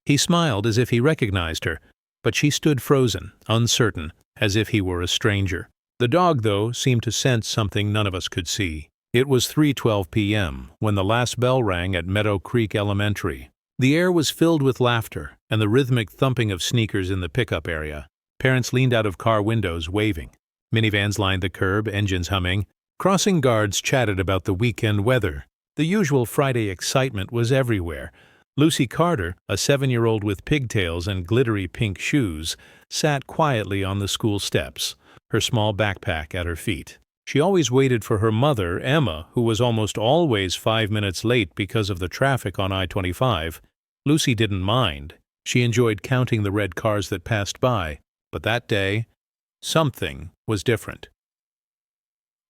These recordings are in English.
He smiled as if he recognized her, but she stood frozen, uncertain, as if he were a stranger. The dog, though, seemed to sense something none of us could see. It was 3:12 p.m. when the last bell rang at Meadow Creek Elementary. The air was filled with laughter and the rhythmic thumping of sneakers in the pickup area. Parents leaned out of car windows, waving. Minivans lined the curb, engines humming. Crossing guards chatted about the weekend weather. The usual Friday excitement was everywhere. Lucy Carter, a 7-year-old with pigtails and glittery pink shoes, sat quietly on the school steps, her small backpack at her feet. She always waited for her mother, Emma, who was almost always 5 minutes late because of the traffic on I-25. Lucy didn't mind. She enjoyed counting the red cars that passed by. But that day, something was different.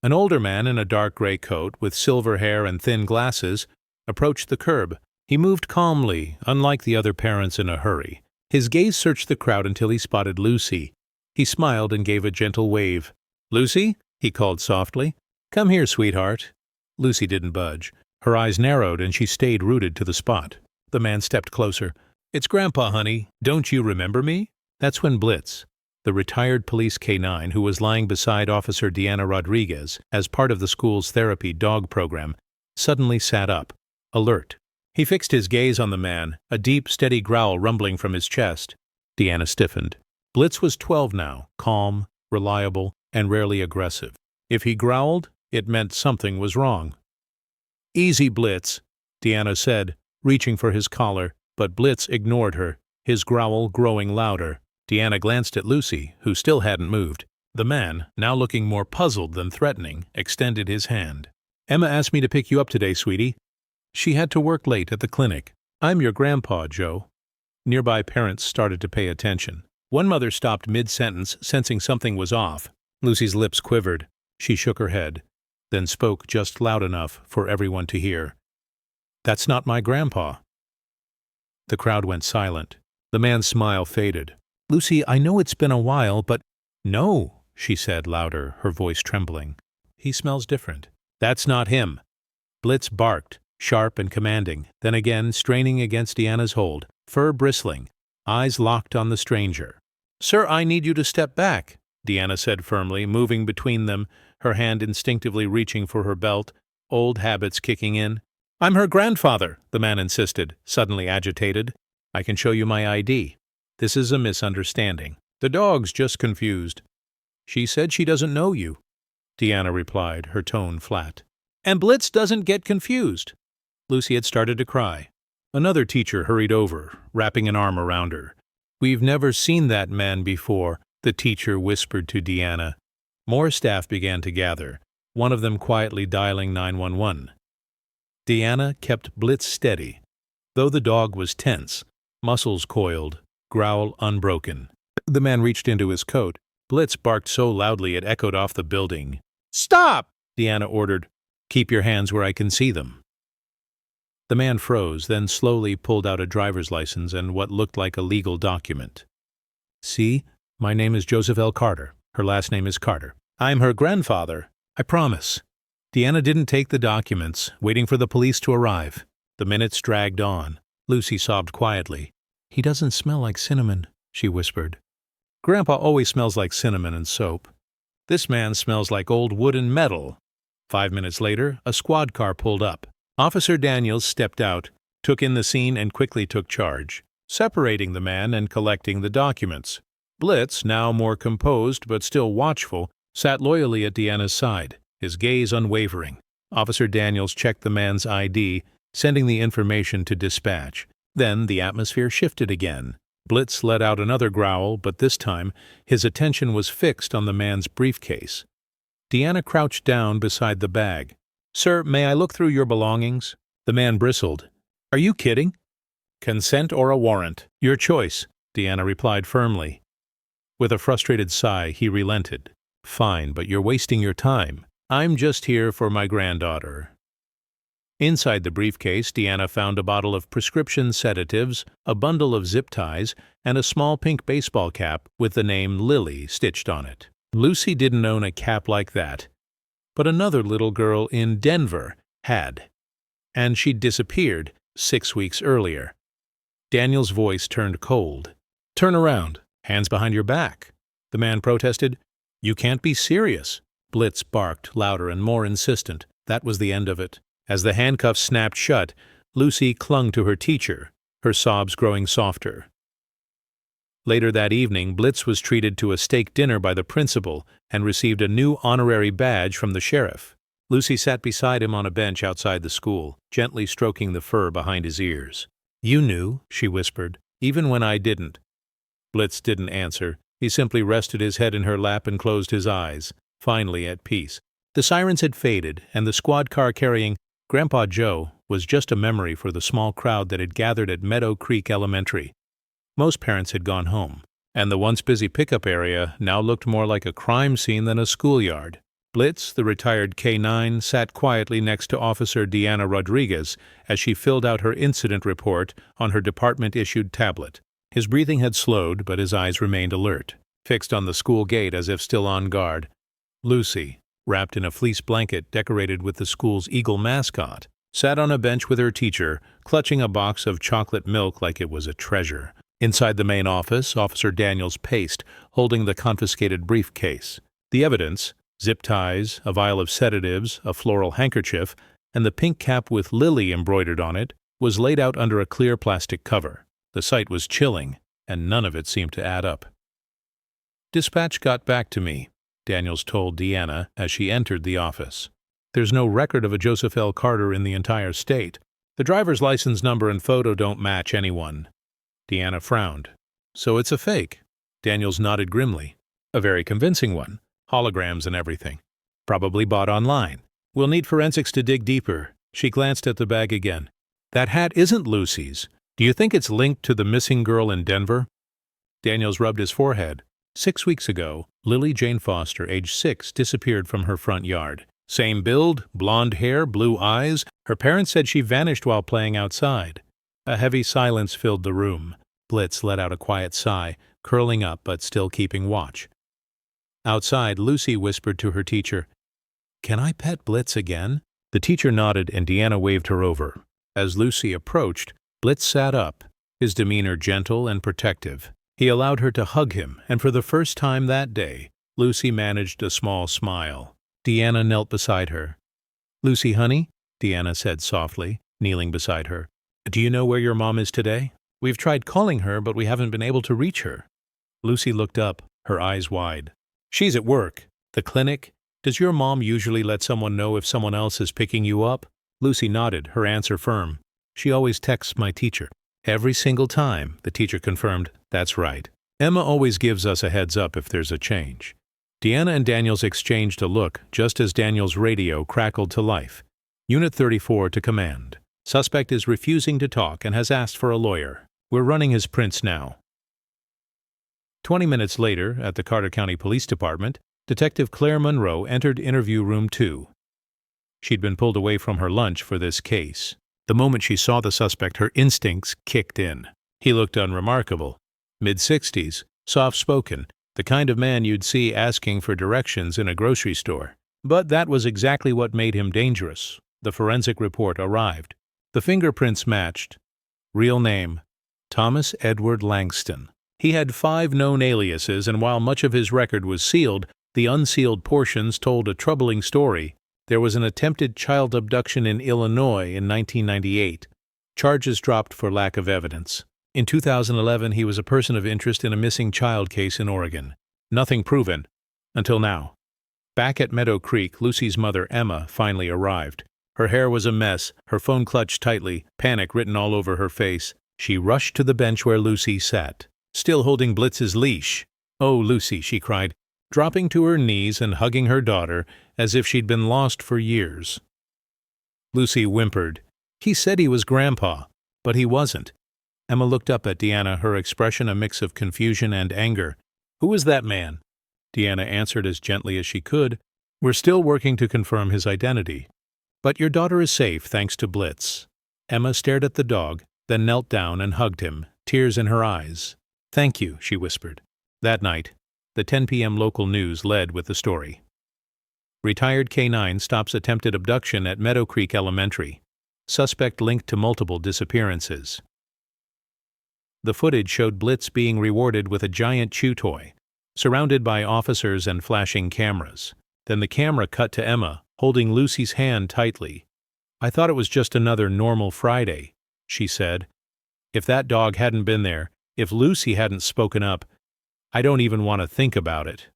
An older man in a dark gray coat with silver hair and thin glasses approached the curb. He moved calmly, unlike the other parents in a hurry. His gaze searched the crowd until he spotted Lucy. He smiled and gave a gentle wave. "Lucy?" he called softly. "Come here, sweetheart." Lucy didn't budge. Her eyes narrowed and she stayed rooted to the spot. The man stepped closer. "It's Grandpa, honey. Don't you remember me?" That's when Blitz, the retired police K9 who was lying beside Officer Deanna Rodriguez as part of the school's therapy dog program, suddenly sat up, alert. He fixed his gaze on the man, a deep, steady growl rumbling from his chest. Deanna stiffened. Blitz was 12 now, calm, reliable, and rarely aggressive. If he growled, it meant something was wrong. "Easy, Blitz," Deanna said, reaching for his collar, but Blitz ignored her, his growl growing louder. Deanna glanced at Lucy, who still hadn't moved. The man, now looking more puzzled than threatening, extended his hand. "Emma asked me to pick you up today, sweetie. She had to work late at the clinic. I'm your grandpa, Joe." Nearby parents started to pay attention. One mother stopped mid-sentence, sensing something was off. Lucy's lips quivered. She shook her head, then spoke just loud enough for everyone to hear. "That's not my grandpa." The crowd went silent. The man's smile faded. "Lucy, I know it's been a while, but—" "No," she said louder, her voice trembling. "He smells different." "That's not him." Blitz barked, sharp and commanding, then again straining against Deanna's hold, fur bristling, eyes locked on the stranger. "Sir, I need you to step back," Deanna said firmly, moving between them, her hand instinctively reaching for her belt, old habits kicking in. "I'm her grandfather," the man insisted, suddenly agitated. "I can show you my ID. This is a misunderstanding. The dog's just confused." "She said she doesn't know you," Deanna replied, her tone flat. "And Blitz doesn't get confused." Lucy had started to cry. Another teacher hurried over, wrapping an arm around her. "We've never seen that man before," the teacher whispered to Deanna. More staff began to gather, one of them quietly dialing 911. Deanna kept Blitz steady, though the dog was tense, muscles coiled, growl unbroken. The man reached into his coat. Blitz barked so loudly it echoed off the building. "Stop!" Deanna ordered. "Keep your hands where I can see them." The man froze, then slowly pulled out a driver's license and what looked like a legal document. "See, my name is Joseph L. Carter. Her last name is Carter. I'm her grandfather. I promise." Deanna didn't take the documents, waiting for the police to arrive. The minutes dragged on. Lucy sobbed quietly. "He doesn't smell like cinnamon," she whispered. "Grandpa always smells like cinnamon and soap. This man smells like old wood and metal." 5 minutes later, a squad car pulled up. Officer Daniels stepped out, took in the scene and quickly took charge, separating the man and collecting the documents. Blitz, now more composed but still watchful, sat loyally at Deanna's side, his gaze unwavering. Officer Daniels checked the man's ID, sending the information to dispatch. Then the atmosphere shifted again. Blitz let out another growl, but this time his attention was fixed on the man's briefcase. Deanna crouched down beside the bag. "Sir, may I look through your belongings?" The man bristled. "Are you kidding?" "Consent or a warrant? Your choice," Deanna replied firmly. With a frustrated sigh, he relented. "Fine, but you're wasting your time. I'm just here for my granddaughter." Inside the briefcase, Deanna found a bottle of prescription sedatives, a bundle of zip ties, and a small pink baseball cap with the name Lily stitched on it. Lucy didn't own a cap like that, but another little girl in Denver had, and she'd disappeared 6 weeks earlier. Daniel's voice turned cold. "Turn around. Hands behind your back." The man protested. "You can't be serious." Blitz barked, louder and more insistent. That was the end of it. As the handcuffs snapped shut, Lucy clung to her teacher, her sobs growing softer. Later that evening, Blitz was treated to a steak dinner by the principal and received a new honorary badge from the sheriff. Lucy sat beside him on a bench outside the school, gently stroking the fur behind his ears. "You knew," she whispered, "even when I didn't." Blitz didn't answer. He simply rested his head in her lap and closed his eyes, finally at peace. The sirens had faded, and the squad car carrying Grandpa Joe was just a memory for the small crowd that had gathered at Meadow Creek Elementary. Most parents had gone home, and the once busy pickup area now looked more like a crime scene than a schoolyard. Blitz, the retired K9, sat quietly next to Officer Deanna Rodriguez as she filled out her incident report on her department-issued tablet. His breathing had slowed, but his eyes remained alert, fixed on the school gate as if still on guard. Lucy, wrapped in a fleece blanket decorated with the school's eagle mascot, sat on a bench with her teacher, clutching a box of chocolate milk like it was a treasure. Inside the main office, Officer Daniels paced, holding the confiscated briefcase. The evidence, zip ties, a vial of sedatives, a floral handkerchief, and the pink cap with Lily embroidered on it, was laid out under a clear plastic cover. The sight was chilling, and none of it seemed to add up. "Dispatch got back to me," Daniels told Deanna as she entered the office. "There's no record of a Joseph L. Carter in the entire state. The driver's license number and photo don't match anyone." Deanna frowned. "So it's a fake?" Daniels nodded grimly. "A very convincing one. Holograms and everything. Probably bought online. We'll need forensics to dig deeper." She glanced at the bag again. "That hat isn't Lucy's. Do you think it's linked to the missing girl in Denver?" Daniels rubbed his forehead. 6 weeks ago, Lily Jane Foster, age 6, disappeared from her front yard. Same build, blonde hair, blue eyes. Her parents said she vanished while playing outside. A heavy silence filled the room. Blitz let out a quiet sigh, curling up but still keeping watch. Outside, Lucy whispered to her teacher, "Can I pet Blitz again?" The teacher nodded and Deanna waved her over. As Lucy approached, Blitz sat up, his demeanor gentle and protective. He allowed her to hug him, and for the first time that day, Lucy managed a small smile. Deanna knelt beside her. "Lucy, honey," Deanna said softly, kneeling beside her, "do you know where your mom is today? We've tried calling her, but we haven't been able to reach her." Lucy looked up, her eyes wide. "She's at work. The clinic? Does your mom usually let someone know if someone else is picking you up?" Lucy nodded, her answer firm. "She always texts my teacher." "Every single time," the teacher confirmed. "That's right. Emma always gives us a heads up if there's a change." Deanna and Daniels exchanged a look just as Daniels' radio crackled to life. "Unit 34 to command. Suspect is refusing to talk and has asked for a lawyer. We're running his prints now." 20 minutes later, at the Carter County Police Department, Detective Claire Monroe entered interview room 2. She'd been pulled away from her lunch for this case. The moment she saw the suspect, her instincts kicked in. He looked unremarkable. Mid-60s, soft-spoken, the kind of man you'd see asking for directions in a grocery store. But that was exactly what made him dangerous. The forensic report arrived. The fingerprints matched. Real name, Thomas Edward Langston. He had 5 known aliases, and while much of his record was sealed, the unsealed portions told a troubling story. There was an attempted child abduction in Illinois in 1998. Charges dropped for lack of evidence. In 2011, he was a person of interest in a missing child case in Oregon. Nothing proven. Until now. Back at Meadow Creek, Lucy's mother, Emma, finally arrived. Her hair was a mess, her phone clutched tightly, panic written all over her face. She rushed to the bench where Lucy sat, still holding Blitz's leash. "Oh, Lucy," she cried, dropping to her knees and hugging her daughter as if she'd been lost for years. Lucy whimpered. "He said he was Grandpa, but he wasn't." Emma looked up at Deanna, her expression a mix of confusion and anger. "Who is that man?" Deanna answered as gently as she could. "We're still working to confirm his identity. But your daughter is safe thanks to Blitz." Emma stared at the dog, then knelt down and hugged him, tears in her eyes. "Thank you," she whispered. That night, the 10 p.m. local news led with the story. Retired K9 stops attempted abduction at Meadow Creek Elementary. Suspect linked to multiple disappearances. The footage showed Blitz being rewarded with a giant chew toy, surrounded by officers and flashing cameras. Then the camera cut to Emma, holding Lucy's hand tightly. "I thought it was just another normal Friday," she said. "If that dog hadn't been there, if Lucy hadn't spoken up, I don't even want to think about it."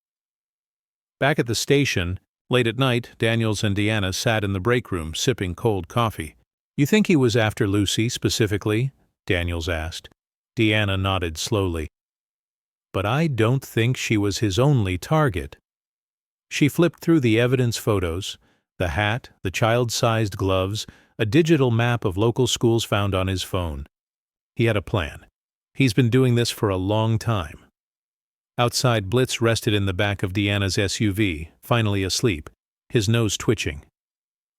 Back at the station, late at night, Daniels and Deanna sat in the break room sipping cold coffee. "You think he was after Lucy specifically?" Daniels asked. Deanna nodded slowly. "But I don't think she was his only target." She flipped through the evidence photos, the hat, the child-sized gloves, a digital map of local schools found on his phone. He had a plan. He's been doing this for a long time. Outside, Blitz rested in the back of Deanna's SUV, finally asleep, his nose twitching.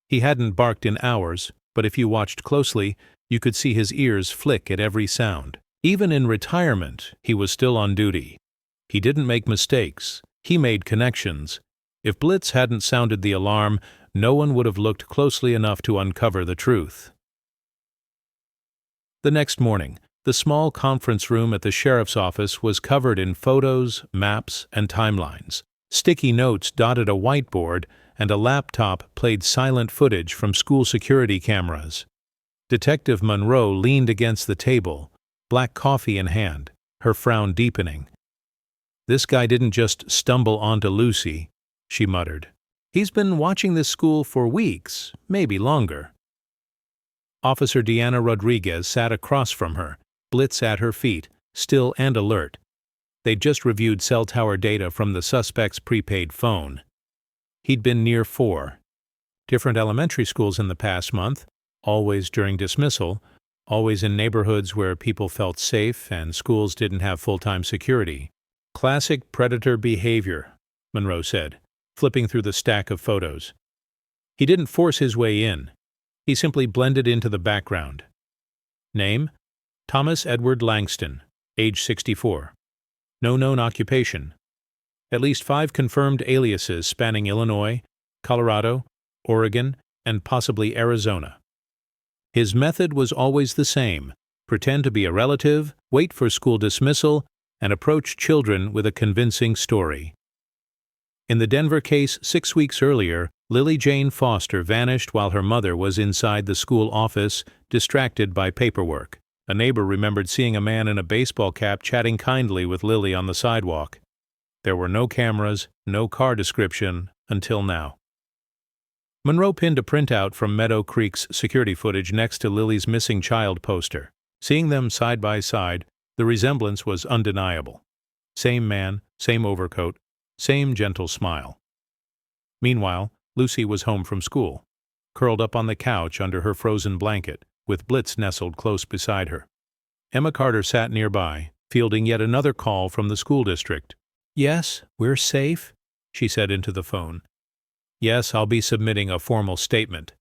He hadn't barked in hours, but if you watched closely, you could see his ears flick at every sound. Even in retirement, he was still on duty. He didn't make mistakes. He made connections. If Blitz hadn't sounded the alarm, no one would have looked closely enough to uncover the truth. The next morning, the small conference room at the sheriff's office was covered in photos, maps, and timelines. Sticky notes dotted a whiteboard, and a laptop played silent footage from school security cameras. Detective Monroe leaned against the table, black coffee in hand, her frown deepening. "This guy didn't just stumble onto Lucy," she muttered. "He's been watching this school for weeks, maybe longer." Officer Deanna Rodriguez sat across from her, Blitz at her feet, still and alert. They'd just reviewed cell tower data from the suspect's prepaid phone. He'd been near 4 different elementary schools in the past month, always during dismissal, always in neighborhoods where people felt safe and schools didn't have full-time security. "Classic predator behavior," Monroe said, flipping through the stack of photos. "He didn't force his way in. He simply blended into the background." Name: Thomas Edward Langston, age 64. No known occupation. At least 5 confirmed aliases spanning Illinois, Colorado, Oregon, and possibly Arizona. His method was always the same: pretend to be a relative, wait for school dismissal, and approach children with a convincing story. In the Denver case 6 weeks earlier, Lily Jane Foster vanished while her mother was inside the school office, distracted by paperwork. A neighbor remembered seeing a man in a baseball cap chatting kindly with Lily on the sidewalk. There were no cameras, no car description, until now. Monroe pinned a printout from Meadow Creek's security footage next to Lily's missing child poster. Seeing them side by side, the resemblance was undeniable. Same man, same overcoat, same gentle smile. Meanwhile, Lucy was home from school, curled up on the couch under her frozen blanket, with Blitz nestled close beside her. Emma Carter sat nearby, fielding yet another call from the school district. "Yes, we're safe," she said into the phone. "Yes, I'll be submitting a formal statement."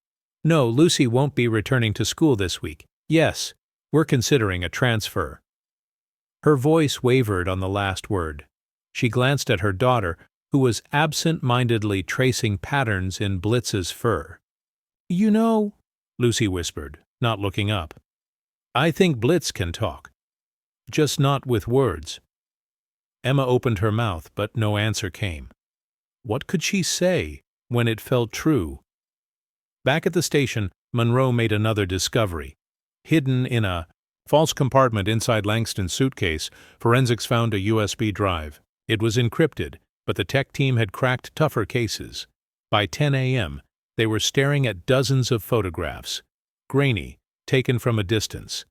"No, Lucy won't be returning to school this week." "Yes, we're considering a transfer." Her voice wavered on the last word. She glanced at her daughter, who was absent-mindedly tracing patterns in Blitz's fur. "You know," Lucy whispered, not looking up, "I think Blitz can talk. Just not with words." Emma opened her mouth, but no answer came. What could she say when it felt true? Back at the station, Monroe made another discovery. Hidden in a false compartment inside Langston's suitcase, forensics found a USB drive. It was encrypted, but the tech team had cracked tougher cases. By 10 a.m., they were staring at dozens of photographs, grainy, taken from a distance.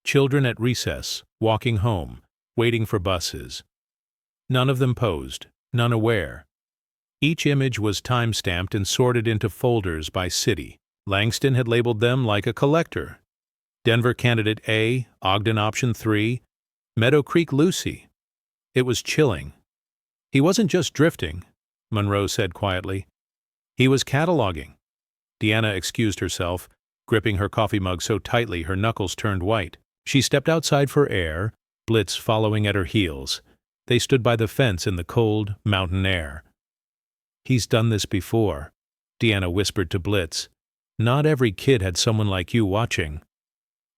Children at recess, walking home, waiting for buses. None of them posed, none aware. Each image was time-stamped and sorted into folders by city. Langston had labeled them like a collector. Denver Candidate A, Ogden Option 3, Meadow Creek Lucy. It was chilling. He wasn't just drifting, Monroe said quietly. He was cataloging. Deanna excused herself, gripping her coffee mug so tightly her knuckles turned white. She stepped outside for air, Blitz following at her heels. They stood by the fence in the cold, mountain air. "He's done this before," Deanna whispered to Blitz. "Not every kid had someone like you watching."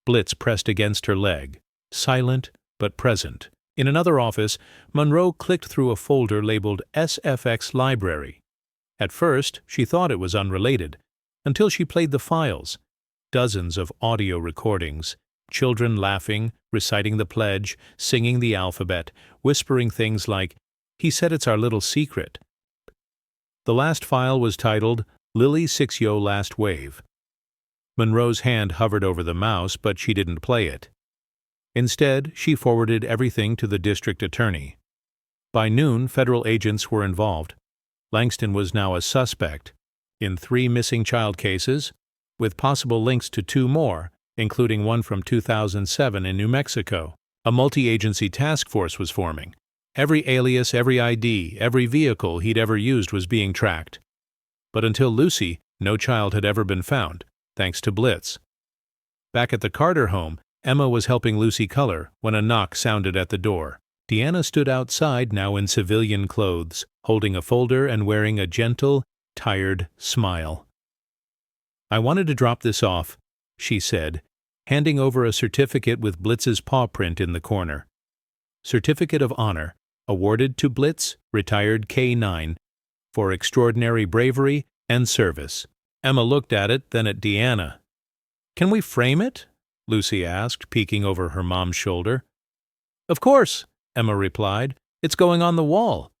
Blitz pressed against her leg. silent but present. In another office, Monroe clicked through a folder labeled SFX Library. At first, she thought it was unrelated, until she played the files. Dozens of audio recordings, children laughing, reciting the pledge, singing the alphabet, whispering things like, "He said it's our little secret." The last file was titled, "Lily 6yo Last Wave." Monroe's hand hovered over the mouse, but she didn't play it. Instead, she forwarded everything to the district attorney. By noon, federal agents were involved. Langston was now a suspect in 3 missing child cases, with possible links to 2 more, including one from 2007 in New Mexico. A multi-agency task force was forming. Every alias, every ID, every vehicle he'd ever used was being tracked. But until Lucy, no child had ever been found, thanks to Blitz. Back at the Carter home, Emma was helping Lucy color when a knock sounded at the door. Deanna stood outside, now in civilian clothes, holding a folder and wearing a gentle, tired smile. "I wanted to drop this off," she said, handing over a certificate with Blitz's paw print in the corner. Certificate of Honor, awarded to Blitz, retired K9, for extraordinary bravery and service. Emma looked at it, then at Deanna. "Can we frame it?" Lucy asked, peeking over her mom's shoulder. "Of course," Emma replied. "It's going on the wall."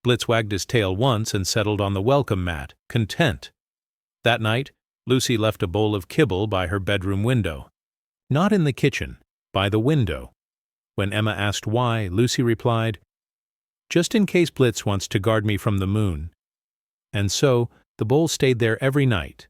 Blitz wagged his tail once and settled on the welcome mat, content. That night, Lucy left a bowl of kibble by her bedroom window. Not in the kitchen, by the window. When Emma asked why, Lucy replied, "Just in case Blitz wants to guard me from the moon." And so, the bowl stayed there every night.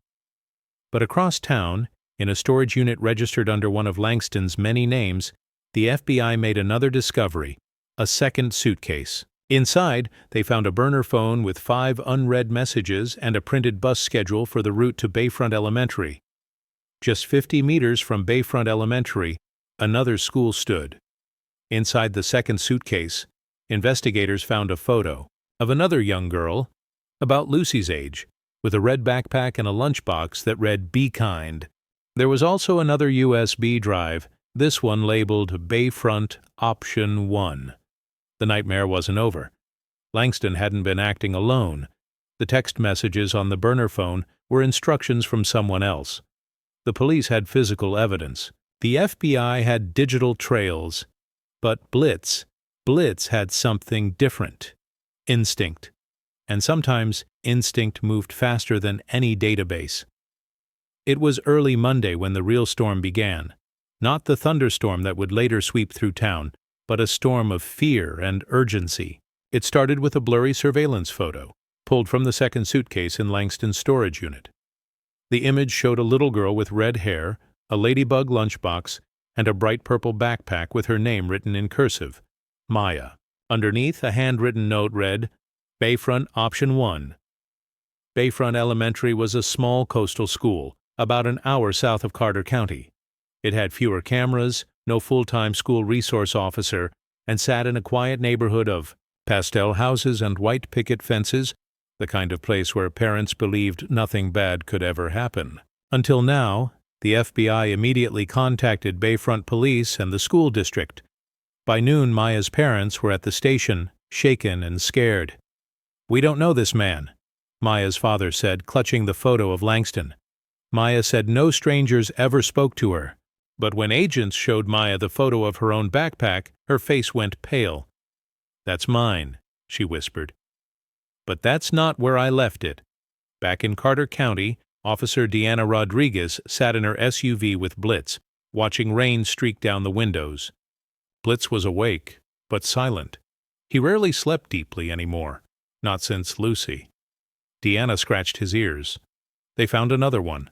But across town, in a storage unit registered under one of Langston's many names, the FBI made another discovery, a second suitcase. Inside, they found a burner phone with 5 unread messages and a printed bus schedule for the route to Bayfront Elementary. Just 50 meters from Bayfront Elementary, another school stood. Inside the second suitcase, investigators found a photo of another young girl, about Lucy's age, with a red backpack and a lunchbox that read "Be Kind." There was also another USB drive, this one labeled Bayfront Option 1. The nightmare wasn't over. Langston hadn't been acting alone. The text messages on the burner phone were instructions from someone else. The police had physical evidence. The FBI had digital trails. But Blitz had something different. Instinct. And sometimes instinct moved faster than any database. It was early Monday when the real storm began. Not the thunderstorm that would later sweep through town, but a storm of fear and urgency. It started with a blurry surveillance photo, pulled from the second suitcase in Langston's storage unit. The image showed a little girl with red hair, a ladybug lunchbox, and a bright purple backpack with her name written in cursive, Maya. Underneath, a handwritten note read, Bayfront Option 1. Bayfront Elementary was a small coastal school, about an hour south of Carter County. It had fewer cameras, no full-time school resource officer, and sat in a quiet neighborhood of pastel houses and white picket fences, the kind of place where parents believed nothing bad could ever happen. Until now, the FBI immediately contacted Bayfront Police and the school district. By noon, Maya's parents were at the station, shaken and scared. "We don't know this man," Maya's father said, clutching the photo of Langston. Maya said no strangers ever spoke to her. But when agents showed Maya the photo of her own backpack, her face went pale. "That's mine," she whispered. "But that's not where I left it." Back in Carter County, Officer Deanna Rodriguez sat in her SUV with Blitz, watching rain streak down the windows. Blitz was awake, but silent. He rarely slept deeply anymore, not since Lucy. Deanna scratched his ears. They found another one.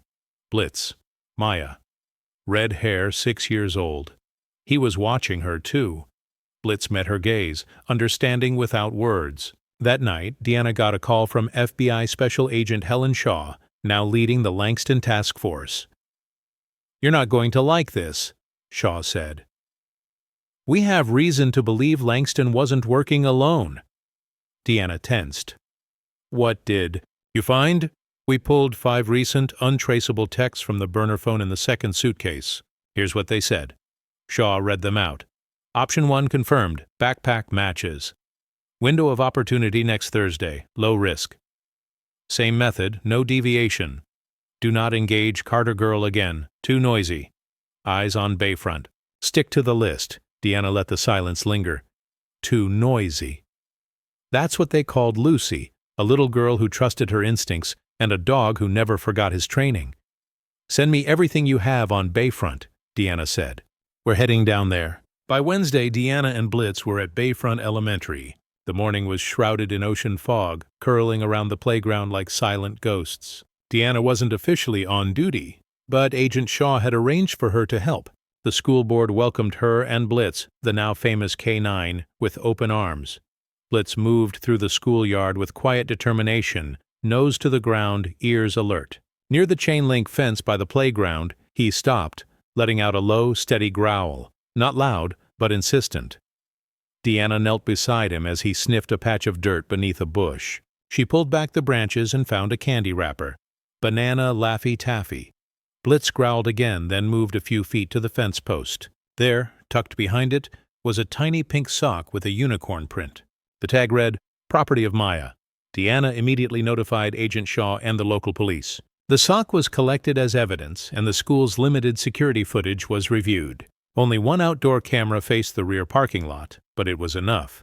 Blitz. Maya. Red hair, 6 years old. He was watching her, too. Blitz met her gaze, understanding without words. That night, Deanna got a call from FBI Special Agent Helen Shaw, now leading the Langston Task Force. "You're not going to like this," Shaw said. "We have reason to believe Langston wasn't working alone." Deanna tensed. "What did you find?" "We pulled 5 recent, untraceable texts from the burner phone in the second suitcase. Here's what they said. Shaw read them out. Option 1 confirmed. Backpack matches. Window of opportunity next Thursday. Low risk. Same method, no deviation. Do not engage Carter girl again. Too noisy. Eyes on Bayfront. Stick to the list. Deanna let the silence linger. Too noisy. That's what they called Lucy, a little girl who trusted her instincts and a dog who never forgot his training. Send me everything you have on Bayfront, Deanna said. We're heading down there. By Wednesday, Deanna and Blitz were at Bayfront Elementary. The morning was shrouded in ocean fog, curling around the playground like silent ghosts. Deanna wasn't officially on duty, but Agent Shaw had arranged for her to help. The school board welcomed her and Blitz, the now famous K9, with open arms. Blitz moved through the schoolyard with quiet determination, nose to the ground, ears alert. Near the chain-link fence by the playground, he stopped, letting out a low, steady growl. Not loud, but insistent. Deanna knelt beside him as he sniffed a patch of dirt beneath a bush. She pulled back the branches and found a candy wrapper. Banana Laffy Taffy. Blitz growled again, then moved a few feet to the fence post. There, tucked behind it, was a tiny pink sock with a unicorn print. The tag read, "Property of Maya." Deanna immediately notified Agent Shaw and the local police. The sock was collected as evidence, and the school's limited security footage was reviewed. Only one outdoor camera faced the rear parking lot, but it was enough.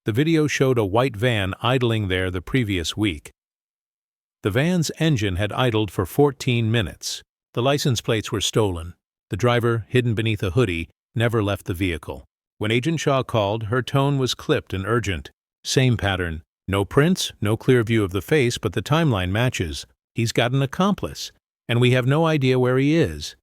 The video showed a white van idling there the previous week. The van's engine had idled for 14 minutes. The license plates were stolen. The driver, hidden beneath a hoodie, never left the vehicle. When Agent Shaw called, her tone was clipped and urgent. Same pattern. No prints, no clear view of the face, but the timeline matches. He's got an accomplice, and we have no idea where he is.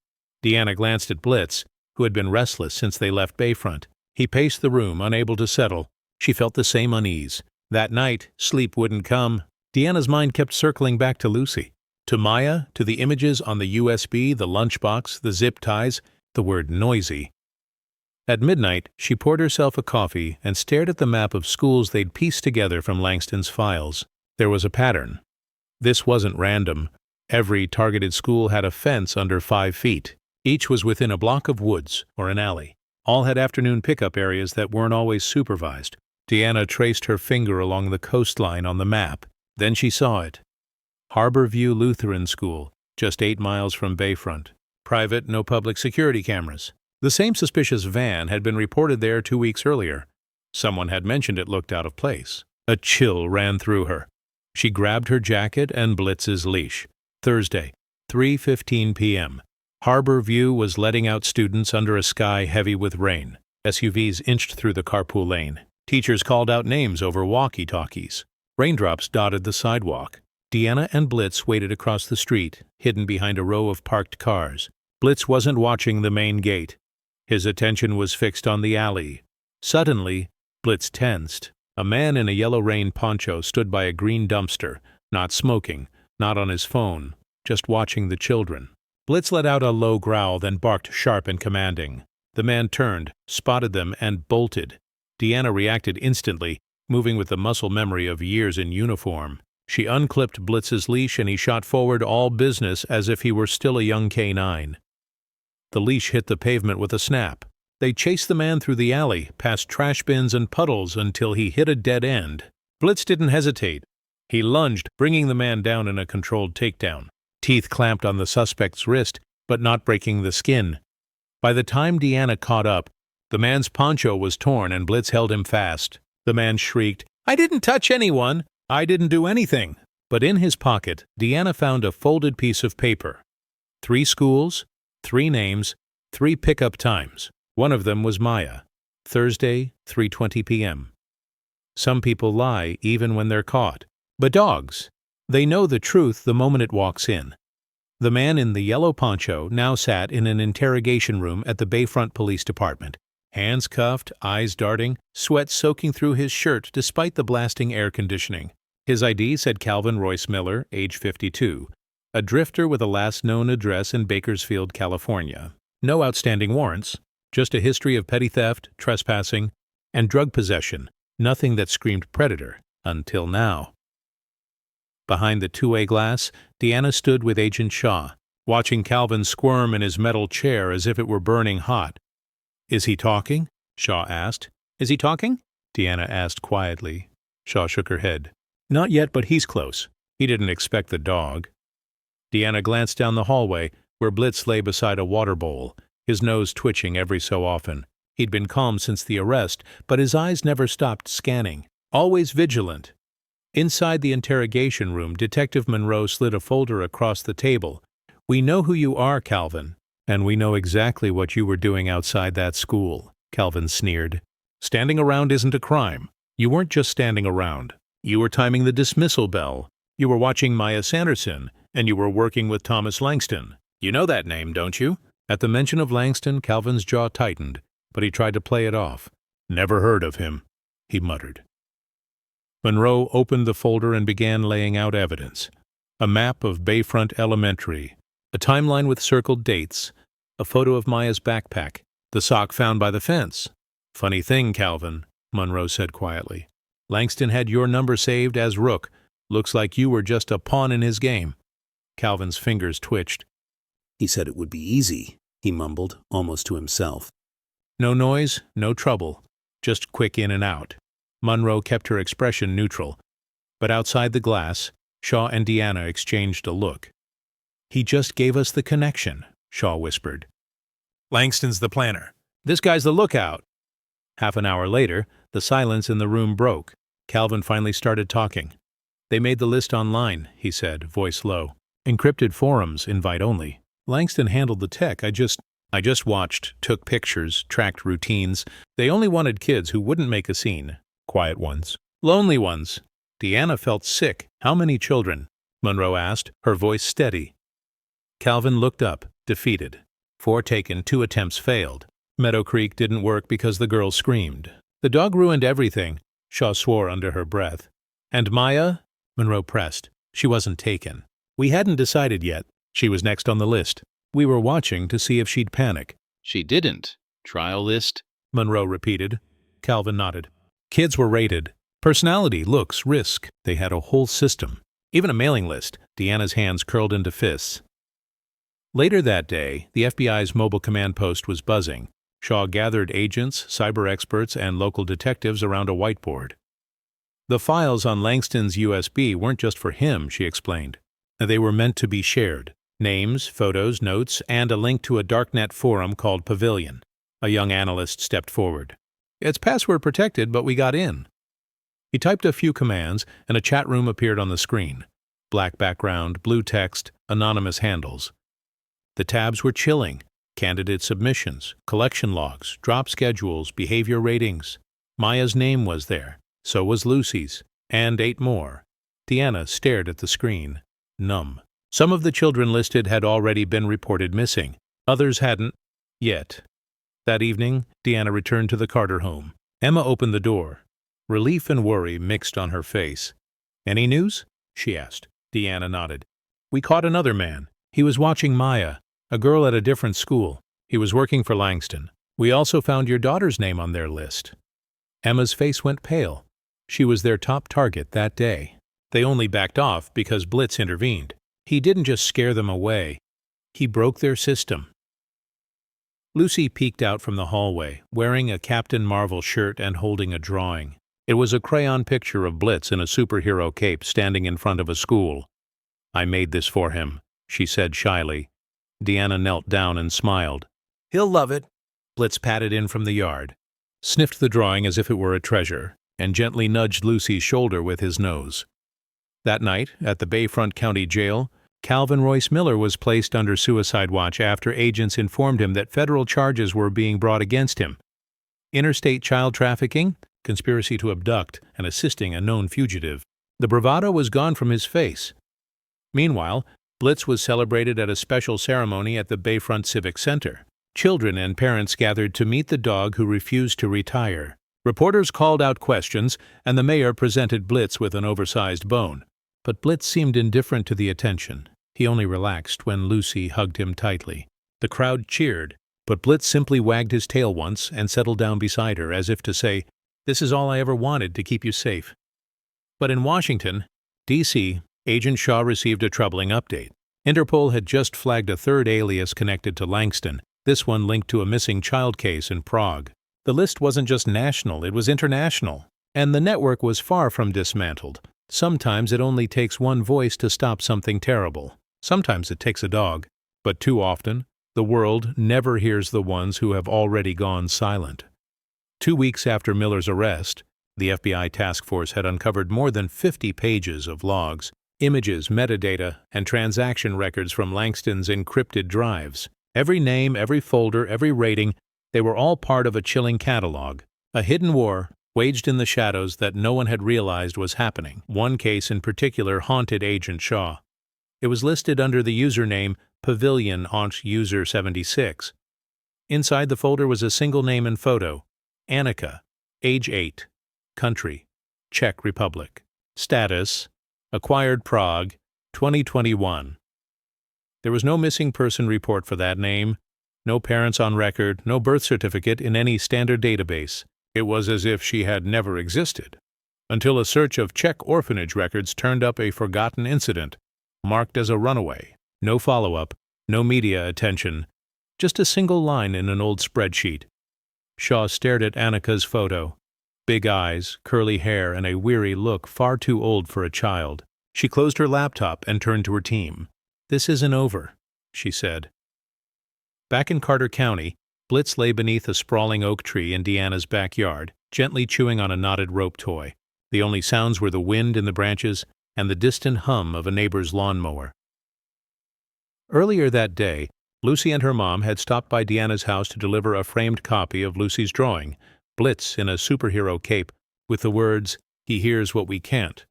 Deanna glanced at Blitz, who had been restless since they left Bayfront. He paced the room, unable to settle. She felt the same unease. That night, sleep wouldn't come. Deanna's mind kept circling back to Lucy. To Maya, to the images on the USB, the lunchbox, the zip ties, the word noisy. At midnight, she poured herself a coffee and stared at the map of schools they'd pieced together from Langston's files. There was a pattern. This wasn't random. Every targeted school had a fence under 5 feet. Each was within a block of woods or an alley. All had afternoon pickup areas that weren't always supervised. Deanna traced her finger along the coastline on the map. Then she saw it. Harbor View Lutheran School, just 8 miles from Bayfront. Private, no public security cameras. The same suspicious van had been reported there 2 weeks earlier. Someone had mentioned it looked out of place. A chill ran through her. She grabbed her jacket and Blitz's leash. Thursday, 3:15 p.m. Harbor View was letting out students under a sky heavy with rain. SUVs inched through the carpool lane. Teachers called out names over walkie-talkies. Raindrops dotted the sidewalk. Deanna and Blitz waited across the street, hidden behind a row of parked cars. Blitz wasn't watching the main gate. His attention was fixed on the alley. Suddenly, Blitz tensed. A man in a yellow rain poncho stood by a green dumpster, not smoking, not on his phone, just watching the children. Blitz let out a low growl, then barked sharp and commanding. The man turned, spotted them, and bolted. Deanna reacted instantly, moving with the muscle memory of years in uniform. She unclipped Blitz's leash and he shot forward all business as if he were still a young K9. The leash hit the pavement with a snap. They chased the man through the alley, past trash bins and puddles until he hit a dead end. Blitz didn't hesitate. He lunged, bringing the man down in a controlled takedown. Teeth clamped on the suspect's wrist, but not breaking the skin. By the time Deanna caught up, the man's poncho was torn and Blitz held him fast. The man shrieked, "I didn't touch anyone! I didn't do anything!" But in his pocket, Deanna found a folded piece of paper. 3 schools, 3 names, 3 pickup times. One of them was Maya. Thursday, 3:20 p.m. Some people lie even when they're caught. But dogs, they know the truth the moment it walks in. The man in the yellow poncho now sat in an interrogation room at the Bayfront Police Department. Hands cuffed, eyes darting, sweat soaking through his shirt despite the blasting air conditioning. His ID said Calvin Royce Miller, age 52, a drifter with a last known address in Bakersfield, California. No outstanding warrants, just a history of petty theft, trespassing, and drug possession. Nothing that screamed predator, until now. Behind the two-way glass, Deanna stood with Agent Shaw, watching Calvin squirm in his metal chair as if it were burning hot. Is he talking? Shaw asked. Is he talking? Deanna asked quietly. Shaw shook her head. Not yet, but he's close. He didn't expect the dog. Deanna glanced down the hallway, where Blitz lay beside a water bowl, his nose twitching every so often. He'd been calm since the arrest, but his eyes never stopped scanning, always vigilant. Inside the interrogation room, Detective Monroe slid a folder across the table. We know who you are, Calvin, and we know exactly what you were doing outside that school, Calvin sneered. Standing around isn't a crime. You weren't just standing around. You were timing the dismissal bell. You were watching Maya Sanderson, and you were working with Thomas Langston. You know that name, don't you? At the mention of Langston, Calvin's jaw tightened, but he tried to play it off. Never heard of him, he muttered. Monroe opened the folder and began laying out evidence. A map of Bayfront Elementary, a timeline with circled dates, a photo of Maya's backpack, the sock found by the fence. Funny thing, Calvin, Monroe said quietly. Langston had your number saved as Rook. Looks like you were just a pawn in his game. Calvin's fingers twitched. He said it would be easy, he mumbled, almost to himself. No noise, no trouble, just quick in and out. Monroe kept her expression neutral, but outside the glass, Shaw and Deanna exchanged a look. He just gave us the connection, Shaw whispered. Langston's the planner. This guy's the lookout. Half an hour later, the silence in the room broke. Calvin finally started talking. They made the list online, he said, voice low. Encrypted forums, invite only. Langston handled the tech. I just watched, took pictures, tracked routines. They only wanted kids who wouldn't make a scene. Quiet ones. Lonely ones. Deanna felt sick. How many children? Monroe asked, her voice steady. Calvin looked up, defeated. 4 taken, 2 attempts failed. Meadow Creek didn't work because the girl screamed. The dog ruined everything, Shaw swore under her breath. And Maya? Monroe pressed. She wasn't taken. We hadn't decided yet. She was next on the list. We were watching to see if she'd panic. She didn't. Trial list? Monroe repeated. Calvin nodded. Kids were rated. Personality, looks, risk. They had a whole system. Even a mailing list. Deanna's hands curled into fists. Later that day, the FBI's mobile command post was buzzing. Shaw gathered agents, cyber experts, and local detectives around a whiteboard. The files on Langston's USB weren't just for him, she explained. They were meant to be shared. Names, photos, notes, and a link to a darknet forum called Pavilion. A young analyst stepped forward. It's password protected, but we got in. He typed a few commands, and a chat room appeared on the screen. Black background, blue text, anonymous handles. The tabs were chilling. Candidate submissions, collection logs, drop schedules, behavior ratings. Maya's name was there. So was Lucy's. And 8 more. Deanna stared at the screen, numb. Some of the children listed had already been reported missing. Others hadn't, yet. That evening, Deanna returned to the Carter home. Emma opened the door. Relief and worry mixed on her face. Any news? She asked. Deanna nodded. We caught another man. He was watching Maya, a girl at a different school. He was working for Langston. We also found your daughter's name on their list. Emma's face went pale. She was their top target that day. They only backed off because Blitz intervened. He didn't just scare them away. He broke their system. Lucy peeked out from the hallway, wearing a Captain Marvel shirt and holding a drawing. It was a crayon picture of Blitz in a superhero cape standing in front of a school. I made this for him, she said shyly. Deanna knelt down and smiled. He'll love it. Blitz patted in from the yard, sniffed the drawing as if it were a treasure, and gently nudged Lucy's shoulder with his nose. That night, at the Bayfront County Jail, Calvin Royce Miller was placed under suicide watch after agents informed him that federal charges were being brought against him. Interstate child trafficking, conspiracy to abduct, and assisting a known fugitive. The bravado was gone from his face. Meanwhile, Blitz was celebrated at a special ceremony at the Bayfront Civic Center. Children and parents gathered to meet the dog who refused to retire. Reporters called out questions, and the mayor presented Blitz with an oversized bone. But Blitz seemed indifferent to the attention. He only relaxed when Lucy hugged him tightly. The crowd cheered, but Blitz simply wagged his tail once and settled down beside her as if to say, "This is all I ever wanted to keep you safe." But in Washington, D.C., Agent Shaw received a troubling update. Interpol had just flagged a third alias connected to Langston, This one linked to a missing child case in Prague. The list wasn't just national, it was international. And the network was far from dismantled. Sometimes it only takes one voice to stop something terrible. Sometimes it takes a dog. But too often, the world never hears the ones who have already gone silent. 2 weeks after Miller's arrest, the FBI task force had uncovered more than 50 pages of logs, images, metadata, and transaction records from Langston's encrypted drives. Every name, every folder, every rating, they were all part of a chilling catalog, a hidden war waged in the shadows that no one had realized was happening. One case in particular haunted Agent Shaw. It was listed under the username Pavilion-User76. Inside the folder was a single name and photo: Annika, age 8, country, Czech Republic, status, acquired Prague, 2021. There was no missing person report for that name, no parents on record, no birth certificate in any standard database. It was as if she had never existed, until a search of Czech orphanage records turned up a forgotten incident, marked as a runaway. No follow-up, no media attention, just a single line in an old spreadsheet. Shaw stared at Annika's photo. Big eyes, curly hair, and a weary look far too old for a child. She closed her laptop and turned to her team. "This isn't over," she said. Back in Carter County, Blitz lay beneath a sprawling oak tree in Deanna's backyard, gently chewing on a knotted rope toy. The only sounds were the wind in the branches and the distant hum of a neighbor's lawnmower. Earlier that day, Lucy and her mom had stopped by Deanna's house to deliver a framed copy of Lucy's drawing, Blitz in a superhero cape, with the words, "He hears what we can't."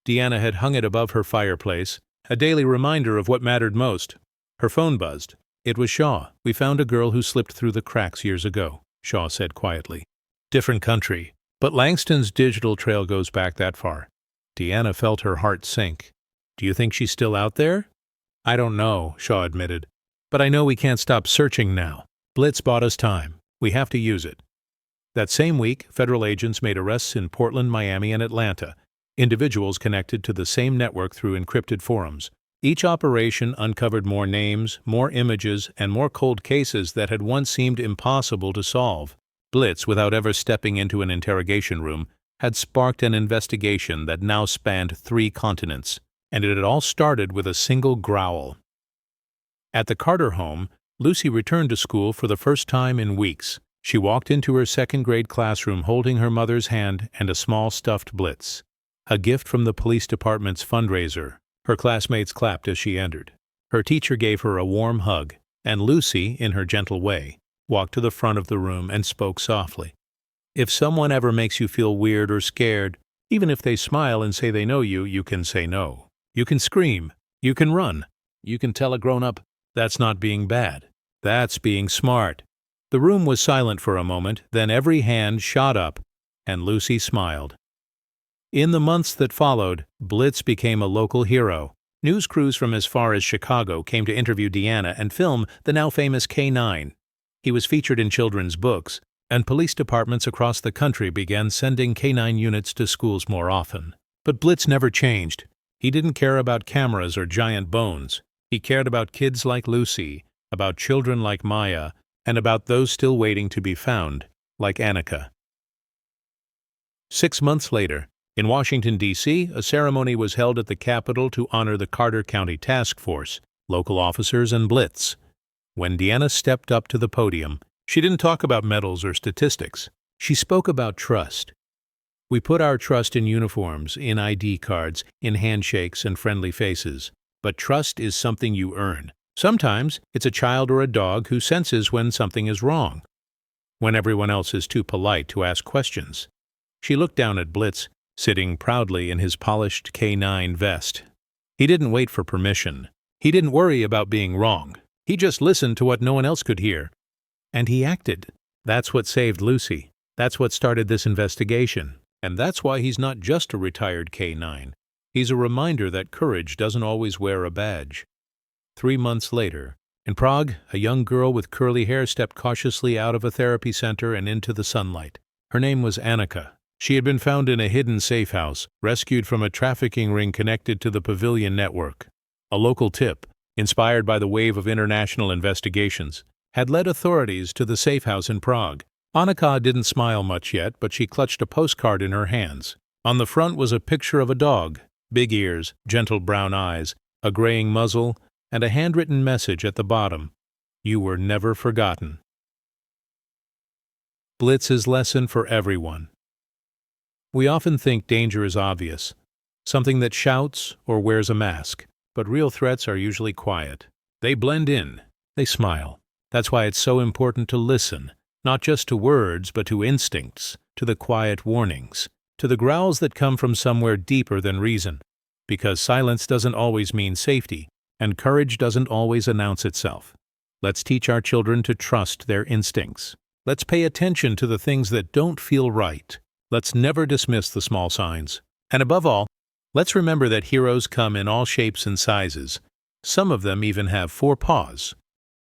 Deanna had hung it above her fireplace, a daily reminder of what mattered most. Her phone buzzed. It was Shaw. "We found a girl who slipped through the cracks years ago," Shaw said quietly. "Different country, but Langston's digital trail goes back that far." Deanna felt her heart sink. "Do you think she's still out there?" "I don't know," Shaw admitted. "But I know we can't stop searching now. Blitz bought us time. We have to use it." That same week, federal agents made arrests in Portland, Miami, and Atlanta, individuals connected to the same network through encrypted forums. Each operation uncovered more names, more images, and more cold cases that had once seemed impossible to solve. Blitz, without ever stepping into an interrogation room, had sparked an investigation that now spanned 3 continents, and it had all started with a single growl. At the Carter home, Lucy returned to school for the first time in weeks. She walked into her second-grade classroom holding her mother's hand and a small stuffed Blitz, a gift from the police department's fundraiser. Her classmates clapped as she entered. Her teacher gave her a warm hug, and Lucy, in her gentle way, walked to the front of the room and spoke softly. "If someone ever makes you feel weird or scared, even if they smile and say they know you, you can say no. You can scream. You can run. You can tell a grown-up, that's not being bad. That's being smart." The room was silent for a moment, then every hand shot up, and Lucy smiled. In the months that followed, Blitz became a local hero. News crews from as far as Chicago came to interview Deanna and film the now famous K9. He was featured in children's books, and police departments across the country began sending K9 units to schools more often. But Blitz never changed. He didn't care about cameras or giant bones. He cared about kids like Lucy, about children like Maya, and about those still waiting to be found, like Annika. 6 months later, in Washington, D.C., a ceremony was held at the Capitol to honor the Carter County Task Force, local officers, and Blitz. When Deanna stepped up to the podium, she didn't talk about medals or statistics. She spoke about trust. "We put our trust in uniforms, in ID cards, in handshakes and friendly faces. But trust is something you earn. Sometimes it's a child or a dog who senses when something is wrong, when everyone else is too polite to ask questions." She looked down at Blitz, sitting proudly in his polished K9 vest. He didn't wait for permission. He didn't worry about being wrong. He just listened to what no one else could hear. And he acted. That's what saved Lucy. That's what started this investigation. And that's why he's not just a retired K9. He's a reminder that courage doesn't always wear a badge. 3 months later, in Prague, a young girl with curly hair stepped cautiously out of a therapy center and into the sunlight. Her name was Annika. She had been found in a hidden safe house, rescued from a trafficking ring connected to the Pavilion network. A local tip, inspired by the wave of international investigations, had led authorities to the safe house in Prague. Annika didn't smile much yet, but she clutched a postcard in her hands. On the front was a picture of a dog, big ears, gentle brown eyes, a graying muzzle, and a handwritten message at the bottom. You were never forgotten. Blitz's lesson for everyone. We often think danger is obvious, something that shouts or wears a mask, but real threats are usually quiet. They blend in, they smile. That's why it's so important to listen, not just to words, but to instincts, to the quiet warnings, to the growls that come from somewhere deeper than reason. Because silence doesn't always mean safety, and courage doesn't always announce itself. Let's teach our children to trust their instincts. Let's pay attention to the things that don't feel right. Let's never dismiss the small signs. And above all, let's remember that heroes come in all shapes and sizes. Some of them even have 4 paws.